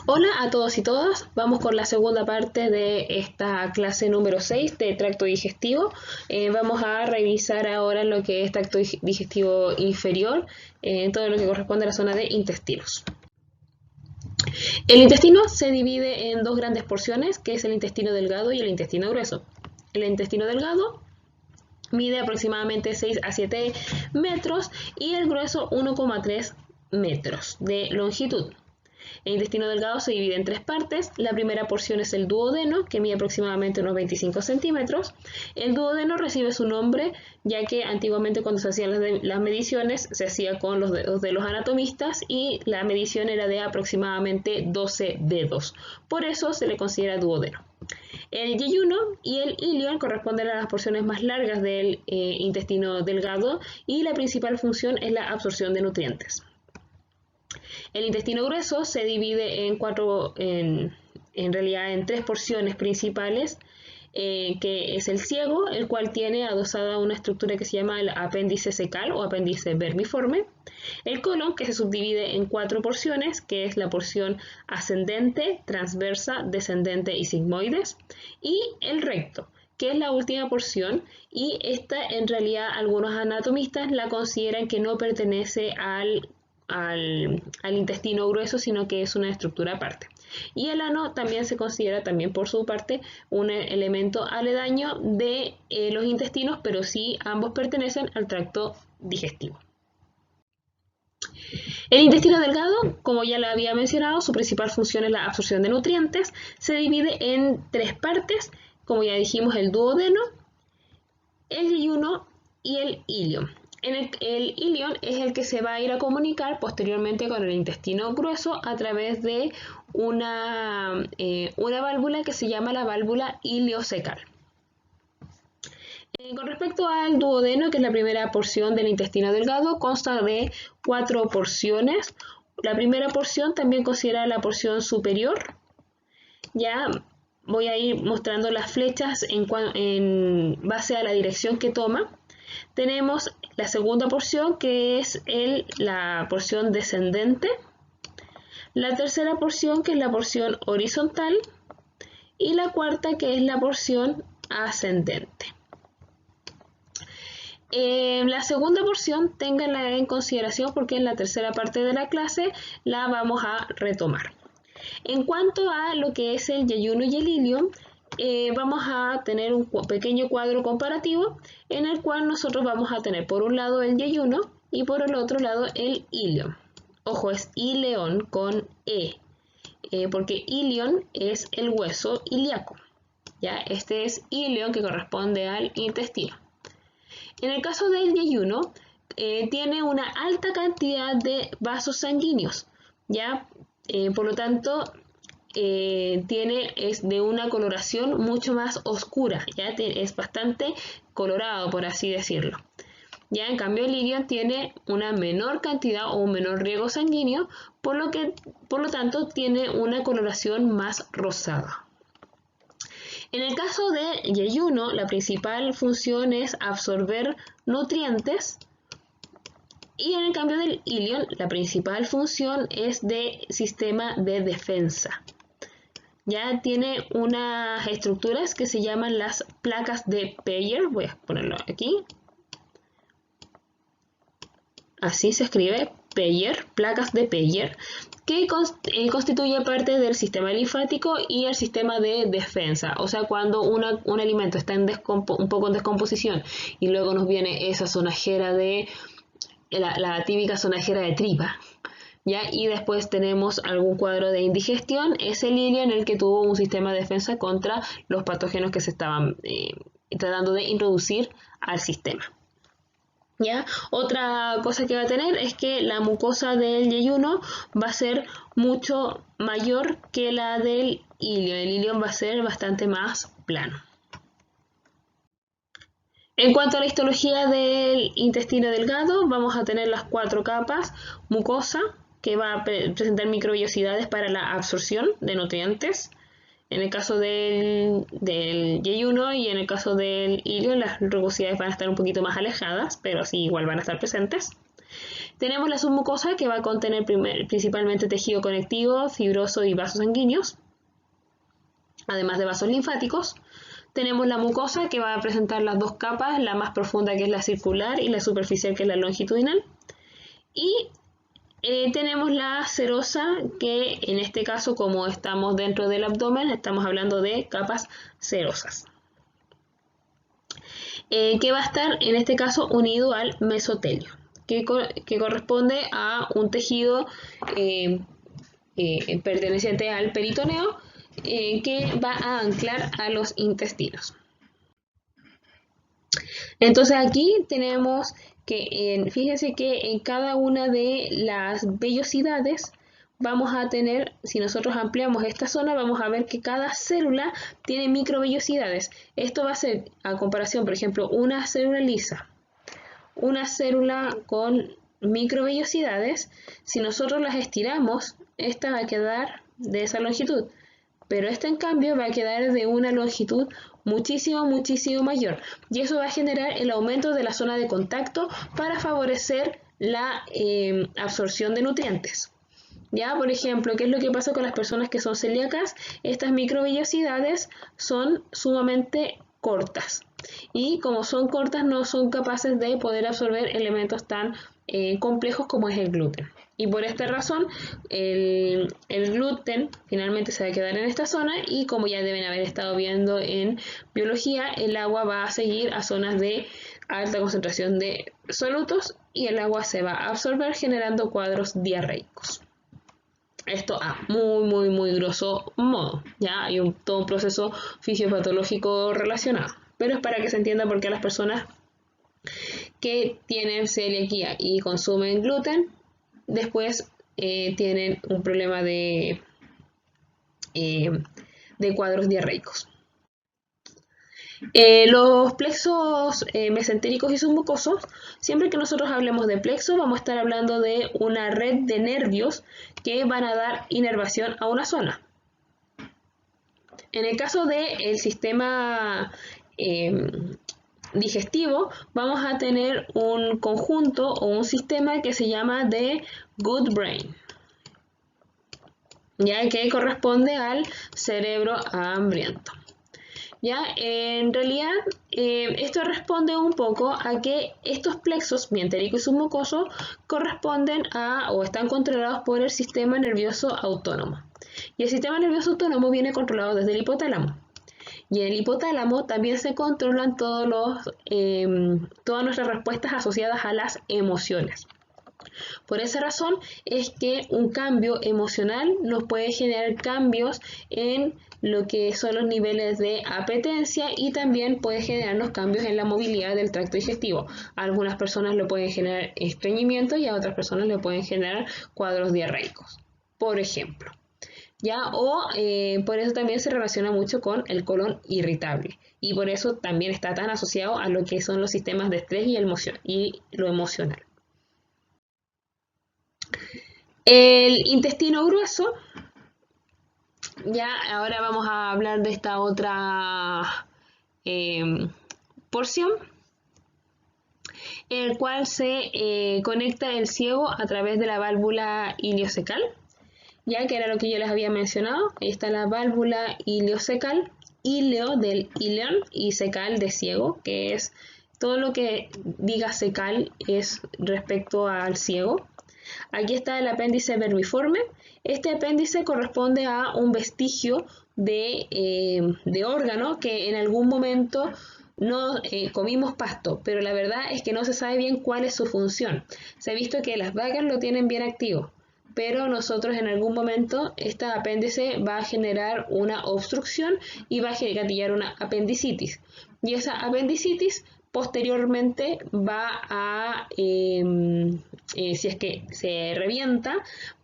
Hola a todos y todas, vamos con la segunda parte de esta clase número 6 de tracto digestivo. Vamos a revisar ahora lo que es tracto digestivo inferior, todo lo que corresponde a la zona de intestinos. El intestino se divide en dos grandes porciones, que es el intestino delgado y el intestino grueso. El intestino delgado mide aproximadamente 6 a 7 metros y el grueso 1,3 metros de longitud. El intestino delgado se divide en tres partes. La primera porción es el duodeno, que mide aproximadamente unos 25 centímetros. El duodeno recibe su nombre ya que antiguamente cuando se hacían las mediciones se hacía con los dedos de los anatomistas y la medición era de aproximadamente 12 dedos. Por eso se le considera duodeno. El yeyuno y el ilion corresponden a las porciones más largas del intestino delgado y la principal función es la absorción de nutrientes. El intestino grueso se divide en realidad en tres porciones principales, que es el ciego, el cual tiene adosada una estructura que se llama el apéndice cecal o apéndice vermiforme, el colon, que se subdivide en cuatro porciones, que es la porción ascendente, transversa, descendente y sigmoides, y el recto, que es la última porción, y esta en realidad algunos anatomistas la consideran que no pertenece al intestino grueso, sino que es una estructura aparte. Y el ano también se considera también por su parte un elemento aledaño de los intestinos, pero sí ambos pertenecen al tracto digestivo. El intestino delgado, como ya lo había mencionado, su principal función es la absorción de nutrientes. Se divide en tres partes, como ya dijimos, el duodeno, el yeyuno y el ilion. El ilion es el que se va a ir a comunicar posteriormente con el intestino grueso a través de una válvula que se llama la válvula iliocecal. Con respecto al duodeno, que es la primera porción del intestino delgado, consta de cuatro porciones. La primera porción también considera la porción superior. Ya voy a ir mostrando las flechas en base a la dirección que toma. Tenemos la segunda porción, que es la porción descendente, la tercera porción, que es la porción horizontal, y la cuarta, que es la porción ascendente. La segunda porción ténganla en consideración porque en la tercera parte de la clase la vamos a retomar. En cuanto a lo que es el yeyuno y el ilion, vamos a tener un pequeño cuadro comparativo en el cual nosotros vamos a tener por un lado el yeyuno y por el otro lado el ilion. Ojo, es ileón con E, porque ilion es el hueso ilíaco. ¿Ya? Este es ileón, que corresponde al intestino. En el caso del yeyuno, tiene una alta cantidad de vasos sanguíneos, ¿ya? Por lo tanto, es de una coloración mucho más oscura, ¿ya? Es bastante colorado, por así decirlo. Ya en cambio el ilion tiene una menor cantidad o un menor riego sanguíneo, por lo tanto tiene una coloración más rosada. En el caso de yeyuno, la principal función es absorber nutrientes, y en el cambio del ilion, la principal función es de sistema de defensa. Ya tiene unas estructuras que se llaman las placas de Peyer. Voy a ponerlo aquí. Así se escribe, Peyer, placas de Peyer, que constituye parte del sistema linfático y el sistema de defensa. O sea, cuando un alimento está un poco en descomposición y luego nos viene esa sonajera de la típica sonajera de tripa, ¿ya? Y después tenemos algún cuadro de indigestión, es el ilion en el que tuvo un sistema de defensa contra los patógenos que se estaban tratando de introducir al sistema. ¿Ya? Otra cosa que va a tener es que la mucosa del yeyuno va a ser mucho mayor que la del ilion. El ilion va a ser bastante más plano. En cuanto a la histología del intestino delgado, vamos a tener las cuatro capas: mucosa, que va a presentar microvellosidades para la absorción de nutrientes. En el caso del yeyuno y en el caso del ilion, las rugosidades van a estar un poquito más alejadas, pero sí igual van a estar presentes. Tenemos la submucosa, que va a contener principalmente tejido conectivo, fibroso y vasos sanguíneos, además de vasos linfáticos. Tenemos la mucosa, que va a presentar las dos capas, la más profunda, que es la circular, y la superficial, que es la longitudinal. Y tenemos la serosa, que en este caso, como estamos dentro del abdomen, estamos hablando de capas serosas, que va a estar en este caso unido al mesotelio, que corresponde a un tejido perteneciente al peritoneo, que va a anclar a los intestinos. Entonces aquí tenemos que, fíjense que en cada una de las vellosidades vamos a tener, si nosotros ampliamos esta zona, vamos a ver que cada célula tiene microvellosidades. Esto va a ser, a comparación, por ejemplo, una célula lisa, una célula con microvellosidades, si nosotros las estiramos, esta va a quedar de esa longitud, pero esta en cambio va a quedar de una longitud muchísimo mayor, y eso va a generar el aumento de la zona de contacto para favorecer la absorción de nutrientes. Ya, por ejemplo, ¿qué es lo que pasa con las personas que son celíacas? Estas microvellosidades son sumamente cortas, y como son cortas no son capaces de poder absorber elementos tan complejos como es el gluten. Y por esta razón el gluten finalmente se va a quedar en esta zona, y como ya deben haber estado viendo en biología, el agua va a seguir a zonas de alta concentración de solutos, y el agua se va a absorber generando cuadros diarreicos. Esto a muy grosso modo. Ya hay todo un proceso fisiopatológico relacionado, pero es para que se entienda por qué las personas que tienen celiaquía y consumen gluten después tienen un problema de cuadros diarreicos. Los plexos mesentéricos y submucosos, siempre que nosotros hablemos de plexo, vamos a estar hablando de una red de nervios que van a dar inervación a una zona. En el caso del sistema digestivo, vamos a tener un conjunto o un sistema que se llama de gut brain, ya que corresponde al cerebro hambriento. Ya, en realidad esto responde un poco a que estos plexos mientérico y submucoso corresponden a o están controlados por el sistema nervioso autónomo. Y el sistema nervioso autónomo viene controlado desde el hipotálamo. Y en el hipotálamo también se controlan todas nuestras respuestas asociadas a las emociones. Por esa razón es que un cambio emocional nos puede generar cambios en lo que son los niveles de apetencia, y también puede generarnos cambios en la movilidad del tracto digestivo. A algunas personas le pueden generar estreñimiento y a otras personas le pueden generar cuadros diarreicos, por ejemplo. ¿Ya? O por eso también se relaciona mucho con el colon irritable, y por eso también está tan asociado a lo que son los sistemas de estrés y lo emocional. El intestino grueso, ya ahora vamos a hablar de esta otra porción, en el cual se conecta el ciego a través de la válvula iliocecal, ya que era lo que yo les había mencionado. Ahí está la válvula iliocecal, ileo del ileón y cecal de ciego, que es todo lo que diga cecal es respecto al ciego. Aquí está el apéndice vermiforme. Este apéndice corresponde a un vestigio de órgano que en algún momento no comimos pasto, pero la verdad es que no se sabe bien cuál es su función. Se ha visto que las vacas lo tienen bien activo, pero nosotros en algún momento este apéndice va a generar una obstrucción y va a gatillar una apendicitis. Y esa apendicitis posteriormente va a, si es que se revienta,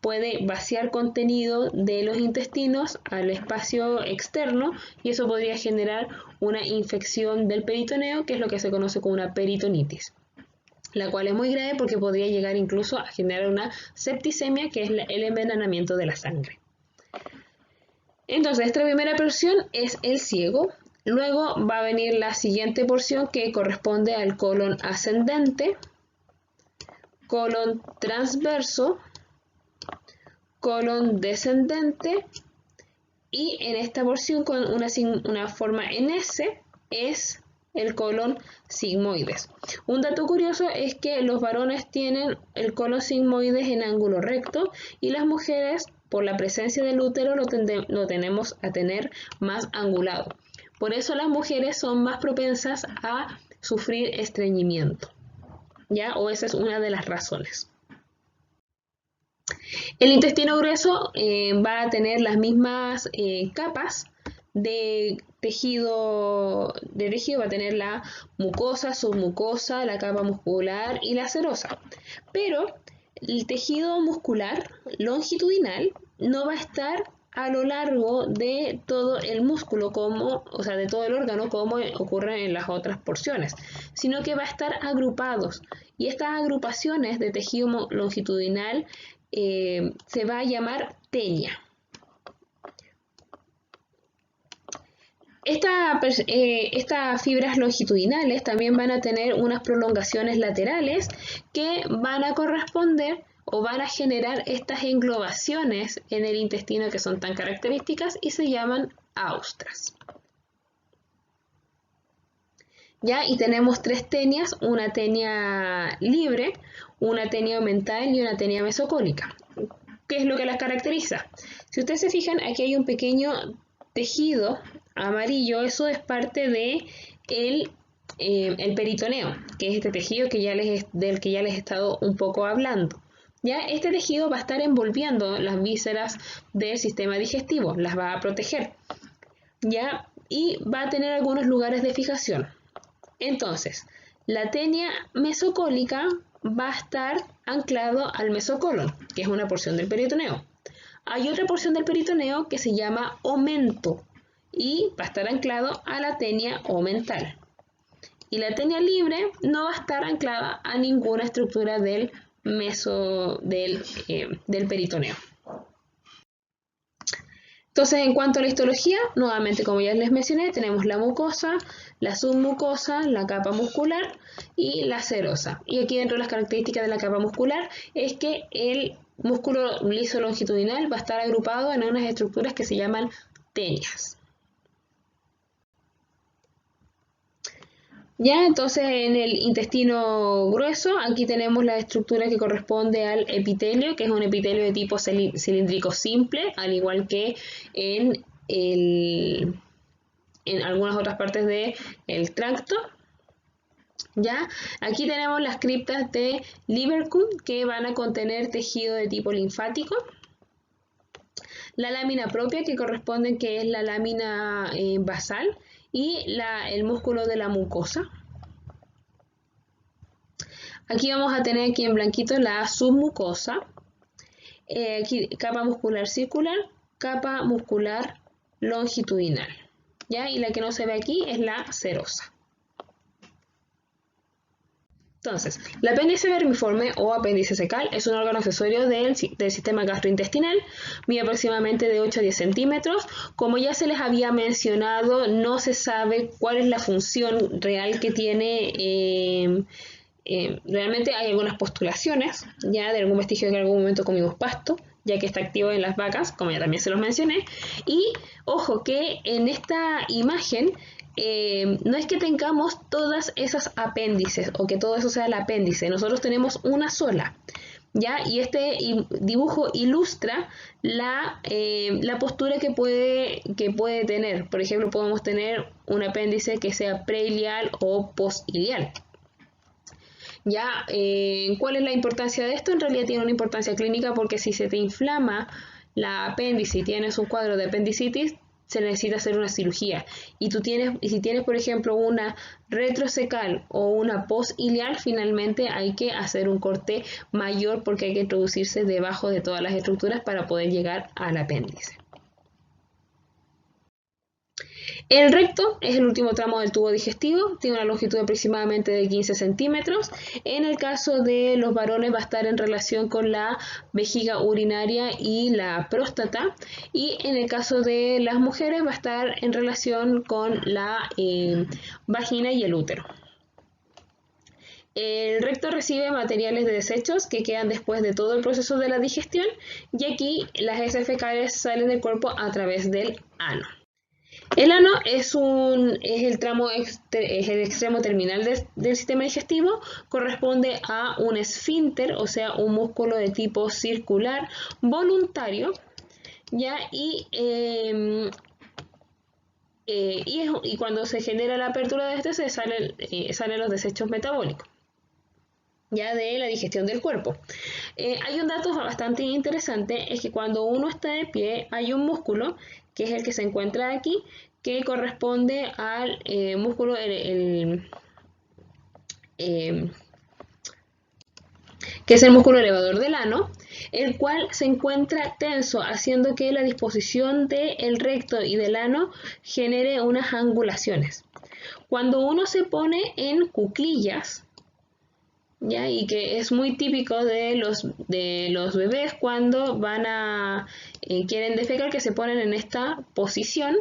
puede vaciar contenido de los intestinos al espacio externo, y eso podría generar una infección del peritoneo, que es lo que se conoce como una peritonitis, la cual es muy grave porque podría llegar incluso a generar una septicemia, que es el envenenamiento de la sangre. Entonces, esta primera porción es el ciego. Luego va a venir la siguiente porción, que corresponde al colon ascendente. colon transverso, colon descendente, y en esta porción con una forma en S es el colon sigmoides. Un dato curioso es que los varones tienen el colon sigmoides en ángulo recto y las mujeres, por la presencia del útero, lo tenemos a tener más angulado. Por eso las mujeres son más propensas a sufrir estreñimiento, ¿ya? O esa es una de las razones. El intestino grueso va a tener las mismas capas de tejido, va a tener la mucosa, submucosa, la capa muscular y la serosa. Pero el tejido muscular longitudinal no va a estar a lo largo de todo el músculo, de todo el órgano, como ocurre en las otras porciones, sino que va a estar agrupados. Y estas agrupaciones de tejido longitudinal se va a llamar tenia. Estas fibras longitudinales también van a tener unas prolongaciones laterales que van a corresponder o van a generar estas englobaciones en el intestino que son tan características y se llaman austras. ¿Ya? Y tenemos tres tenias, una tenia libre, una tenia omental y una tenia mesocólica. ¿Qué es lo que las caracteriza? Si ustedes se fijan, aquí hay un pequeño tejido amarillo, eso es parte de el peritoneo, que es este tejido del que ya les he estado un poco hablando. ¿Ya? Este tejido va a estar envolviendo las vísceras del sistema digestivo, las va a proteger, ¿ya? Y va a tener algunos lugares de fijación. Entonces, la tenia mesocólica va a estar anclado al mesocolon, que es una porción del peritoneo. Hay otra porción del peritoneo que se llama omento y va a estar anclado a la tenia omental. Y la tenia libre no va a estar anclada a ninguna estructura del peritoneo. Entonces, en cuanto a la histología, nuevamente, como ya les mencioné, tenemos la mucosa, la submucosa, la capa muscular y la serosa. Y aquí dentro de las características de la capa muscular es que el músculo liso longitudinal va a estar agrupado en unas estructuras que se llaman tenias. Ya, entonces en el intestino grueso, aquí tenemos la estructura que corresponde al epitelio, que es un epitelio de tipo cilíndrico simple, al igual que en algunas otras partes del tracto. ¿Ya? Aquí tenemos las criptas de Lieberkühn, que van a contener tejido de tipo linfático. La lámina propia, que corresponde, que es la lámina basal, y el músculo de la mucosa. Aquí vamos a tener aquí en blanquito la submucosa, aquí capa muscular circular, capa muscular longitudinal, ¿ya? Y la que no se ve aquí es la serosa. Entonces, el apéndice vermiforme o apéndice cecal es un órgano accesorio del sistema gastrointestinal, mide aproximadamente de 8 a 10 centímetros. Como ya se les había mencionado, no se sabe cuál es la función real que tiene. Realmente hay algunas postulaciones, ya de algún vestigio de que en algún momento comimos pasto, ya que está activo en las vacas, como ya también se los mencioné. Y ojo que en esta imagen no es que tengamos todas esas apéndices o que todo eso sea el apéndice, nosotros tenemos una sola, ¿ya? Y este dibujo ilustra la postura que puede tener. Por ejemplo, podemos tener un apéndice que sea preilial o postilial. ¿Ya? ¿Cuál es la importancia de esto? En realidad tiene una importancia clínica porque si se te inflama la apéndice y tienes un cuadro de apendicitis, se necesita hacer una cirugía. Y si tienes, por ejemplo, una retrocecal o una postiliar, finalmente hay que hacer un corte mayor porque hay que introducirse debajo de todas las estructuras para poder llegar al apéndice. El recto es el último tramo del tubo digestivo, tiene una longitud aproximadamente de 15 centímetros. En el caso de los varones va a estar en relación con la vejiga urinaria y la próstata, y en el caso de las mujeres va a estar en relación con la vagina y el útero. El recto recibe materiales de desechos que quedan después de todo el proceso de la digestión y aquí las heces fecales salen del cuerpo a través del ano. El ano es el extremo terminal del sistema digestivo, corresponde a un esfínter, o sea, un músculo de tipo circular voluntario, ¿ya? Y cuando se genera la apertura de este salen los desechos metabólicos, ya de la digestión del cuerpo. Hay un dato bastante interesante, es que cuando uno está de pie hay un músculo, que es el que se encuentra aquí, que corresponde al músculo, que es el músculo elevador del ano, el cual se encuentra tenso, haciendo que la disposición del recto y del ano genere unas angulaciones. Cuando uno se pone en cuclillas, ¿ya? Y que es muy típico de los bebés cuando quieren defecar, que se ponen en esta posición.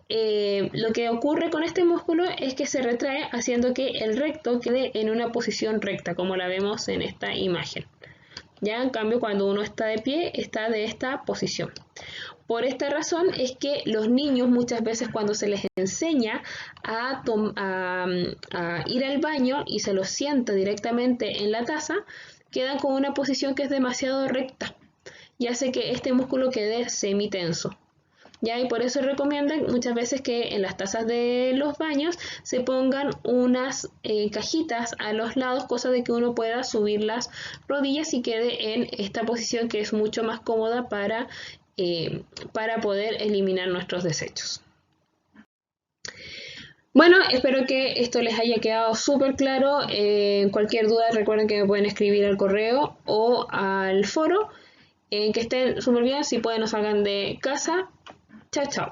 Lo que ocurre con este músculo es que se retrae, haciendo que el recto quede en una posición recta, como la vemos en esta imagen. Ya, en cambio, cuando uno está de pie, está de esta posición. Por esta razón es que los niños muchas veces, cuando se les enseña a ir al baño y se los sienta directamente en la taza, quedan con una posición que es demasiado recta y hace que este músculo quede semitenso. ¿Ya? Y por eso recomiendan muchas veces que en las tazas de los baños se pongan unas cajitas a los lados, cosa de que uno pueda subir las rodillas y quede en esta posición, que es mucho más cómoda para poder eliminar nuestros desechos. Bueno, espero que esto les haya quedado súper claro. Cualquier duda, recuerden que me pueden escribir al correo o al foro. Que estén súper bien, si pueden no salgan de casa. Chao, chao.